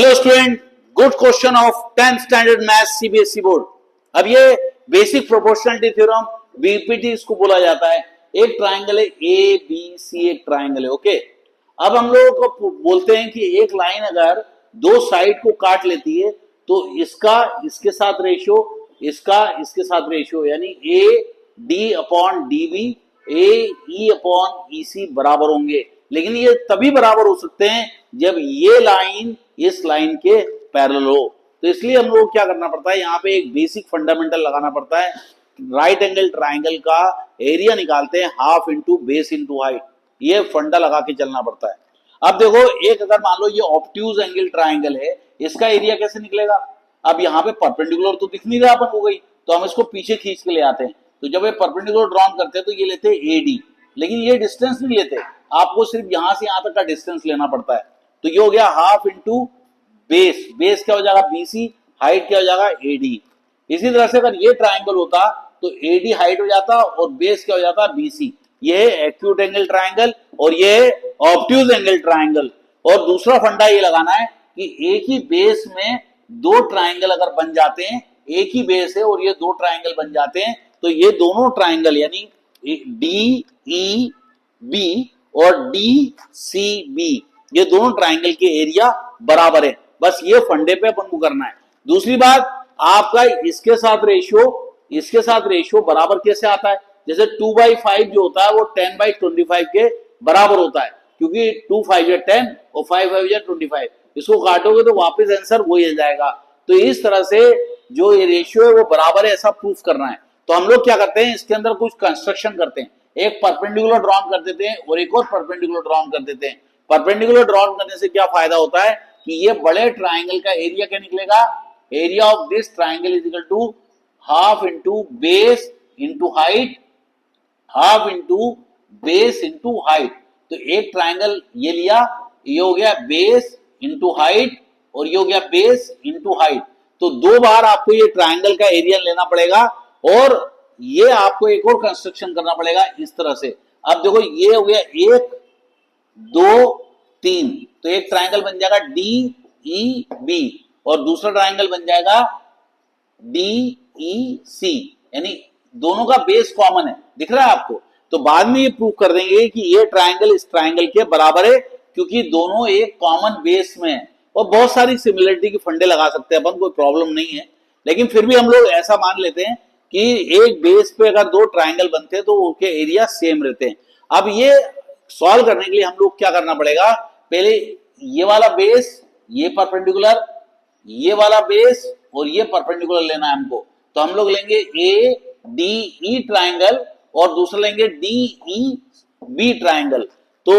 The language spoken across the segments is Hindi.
Hello student, good question of 10th standard maths CBSE board. अब ये बेसिक प्रोपोर्शनलिटी थ्योरम बीपीटी इसको बोला जाता है। एक ट्राइंगल है ए बी सी, एक ट्राइंगल है। ओके, अब हम लोगों को बोलते हैं कि एक लाइन अगर दो साइड को काट लेती है तो इसका इसके साथ रेशियो, इसका इसके साथ रेशियो, यानी A D upon D B, A E upon E C बराबर होंगे। लेकिन ये तभी बराबर हो सकते हैं जब ये लाइन इस लाइन के पैरेलल हो। तो इसलिए हम लोग क्या करना पड़ता है, यहाँ पे एक बेसिक फंडामेंटल लगाना पड़ता है। राइट एंगल ट्राइंगल का एरिया निकालते हैं half into base into height, ये फंडा लगा के चलना पड़ता है। अब देखो, एक अगर मान लो ये ऑब्ट्यूज एंगल ट्राइंगल है, इसका एरिया कैसे निकलेगा? अब यहाँ पे परपेंडिकुलर तो दिख नहीं रहा अपन हो गई, तो हम इसको पीछे खींच के ले आते हैं। तो जब ये परपेंडिकुलर ड्रॉन करते हैं तो ये लेते हैं एडी, लेकिन ये डिस्टेंस नहीं लेते, आपको सिर्फ यहां से यहां तक का डिस्टेंस लेना पड़ता है। तो ये हो गया हाफ इंटू बेस, बेस क्या हो जाएगा बीसी, हाइट क्या हो जाएगा एडी। इसी तरह से अगर ये ट्राइंगल होता तो एडी हाइट हो जाता और बेस क्या हो जाता बीसी। ये है एक्यूट एंगल ट्राइंगल और ये है ऑब्ट्यूज एंगल ट्राइंगल। और दूसरा फंडा ये लगाना है कि एक ही बेस में दो ट्राइंगल अगर बन जाते हैं, एक ही बेस है और ये दो ट्राइंगल बन जाते हैं, तो ये दोनों ट्राइंगल यानी डी ई बी और डी सी बी, ये दोनों ट्राइंगल के एरिया बराबर है। बस ये फंडे पे अपन को करना है। दूसरी बात, आपका इसके साथ रेशियो बराबर कैसे आता है? जैसे 2/5 जो होता है वो 10/25 के बराबर होता है, क्योंकि 2 5 या 10 और 5 5 या 25। इसको काटोगे तो वापस आंसर वही आ जाएगा। तो इस तरह से जो ये रेशियो है वो बराबर है, ऐसा प्रूफ करना है। तो हम लोग क्या करते हैं, इसके अंदर कुछ कंस्ट्रक्शन करते हैं। एक परपेंडिकुलर ड्रॉन कर देते हैं और एक और परपेंडिकुलर ड्रॉन कर देते हैं। परपेंडिकुलर ड्रॉन करने से क्या फायदा होता है कि ये बड़े ट्राइंगल का एरिया क्या निकलेगा, area of this triangle is equal to half into base into height, half into base into height. तो एक ट्राइंगल ये लिया, ये हो गया बेस इंटू हाइट और ये हो गया बेस इंटू हाइट। तो दो बार आपको ये ट्राइंगल का एरिया लेना पड़ेगा और ये आपको एक और कंस्ट्रक्शन करना पड़ेगा इस तरह से। अब देखो, ये हो गया 1 2 3, तो एक ट्राइंगल बन जाएगा डी ई बी और दूसरा ट्राइंगल बन जाएगा डी ई सी, यानी दोनों का बेस कॉमन है। दिख रहा है आपको? तो बाद में ये प्रूव कर देंगे कि ये ट्राइंगल इस ट्राइंगल के बराबर है, क्योंकि दोनों एक कॉमन बेस में है। और बहुत सारी सिमिलरिटी के फंडे लगा सकते हैं अपन, कोई प्रॉब्लम नहीं है। लेकिन फिर भी हम लोग ऐसा मान लेते हैं कि एक बेस पे अगर दो ट्राइंगल बनते हैं तो उनके एरिया सेम रहते हैं। अब ये सॉल्व करने के लिए हम लोग क्या करना पड़ेगा, पहले ये वाला बेस, ये परपेंडिकुलर, ये वाला बेस और ये परपेंडिकुलर लेना है हमको। तो हम लोग लेंगे ए डी ई ट्राइंगल और दूसरा लेंगे डी ई बी ट्राइंगल। तो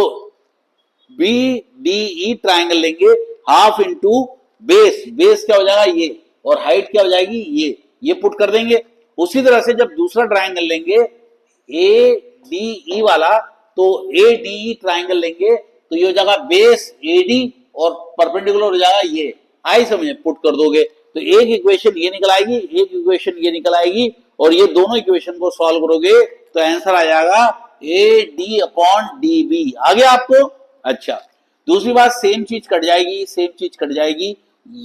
बी डी ई ट्राइंगल लेंगे हाफ इंटू बेस, बेस क्या हो जाएगा ये और हाइट क्या हो जाएगी ये पुट कर देंगे। उसी तरह से जब दूसरा ट्राइंगल लेंगे ए डी ई वाला, तो ए डी ई ट्राइंगल लेंगे तो ये हो जाएगा बेस ए डी और परपेंडिकुलर हो जाएगा ये। आई समझे? पुट कर दोगे तो एक इक्वेशन ये निकल आएगी, एक इक्वेशन ये निकल आएगी और ये दोनों इक्वेशन को सॉल्व करोगे तो आंसर आ जाएगा A D upon D B. आ गया आपको? अच्छा, दूसरी बात, सेम चीज कट जाएगी, सेम चीज कट जाएगी,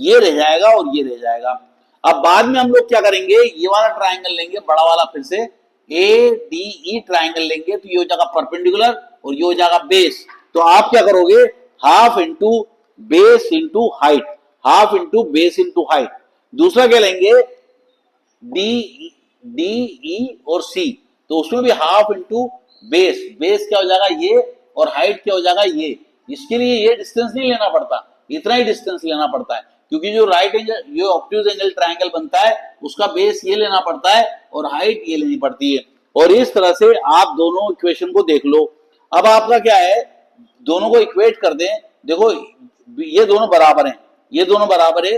ये रह जाएगा और ये रह जाएगा। अब बाद में हम लोग क्या करेंगे, ये वाला ट्राइंगल लेंगे बड़ा वाला, फिर से ए डी ई ट्राइंगल लेंगे तो ये हो जाएगा परपेंडिकुलर और ये हो जाएगा बेस। तो आप क्या करोगे, half into base into height, half into base into height. दूसरा क्या लेंगे, डी ई और सी, तो उसमें भी हाफ इंटू बेस, बेस क्या हो जाएगा ये और हाइट क्या हो जाएगा ये। इसके लिए ये डिस्टेंस नहीं लेना पड़ता, इतना ही डिस्टेंस लेना पड़ता है, क्योंकि जो राइट एंगल, जो ऑब्ट्यूज एंगल ट्राइंगल बनता है उसका बेस ये लेना पड़ता है और हाइट ये लेनी पड़ती है। और इस तरह से आप दोनों इक्वेशन को देख लो। अब आपका क्या है, दोनों को इक्वेट कर दें। देखो, ये दोनों बराबर हैं, ये दोनों बराबर है,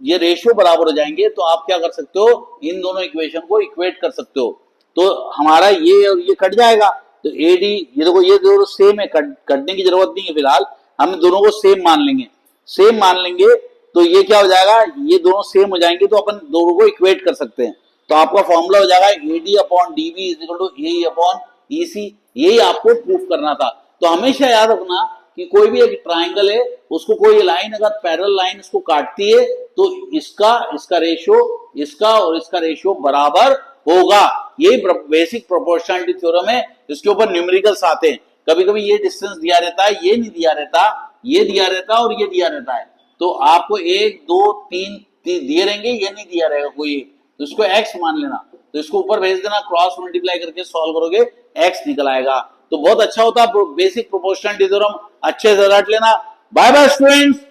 ये रेशियो बराबर हो जाएंगे, तो आप क्या कर सकते हो, इन दोनों इक्वेशन को इक्वेट कर सकते हो। तो हमारा ये और ये कट जाएगा, तो ए डी, ये देखो ये दोनों सेम है, कटने की जरूरत नहीं है। फिलहाल हम दोनों को सेम मान लेंगे, सेम मान लेंगे तो ये क्या हो जाएगा, ये दोनों सेम हो जाएंगे तो अपन दोनों को इक्वेट कर सकते हैं। तो आपका फॉर्मूला हो जाएगा A D upon D B is equal to A upon E C. यही आपको प्रूफ करना था। तो हमेशा याद रखना कि कोई भी एक ट्राइंगल है, उसको कोई लाइन अगर पैरेलल लाइन इसको काटती है तो इसका रेशियो इसका और इसका रेशियो बराबर होगा। यही बेसिक प्रोपोर्शनलिटी थ्योरम है। इसके ऊपर न्यूमेरिकल्स आते हैं, कभी कभी ये डिस्टेंस दिया रहता है, ये नहीं दिया रहता, ये दिया रहता है और ये दिया रहता है, तो आपको 1 2 3 दिए रहेंगे, ये नहीं दिया रहेगा कोई, तो इसको x मान लेना, तो इसको ऊपर भेज देना, क्रॉस मल्टीप्लाई करके सॉल्व करोगे x निकल आएगा। तो बहुत अच्छा होता है बेसिक प्रोपोर्शनलिटी थ्योरम, अच्छे से रट लेना। Bye bye students.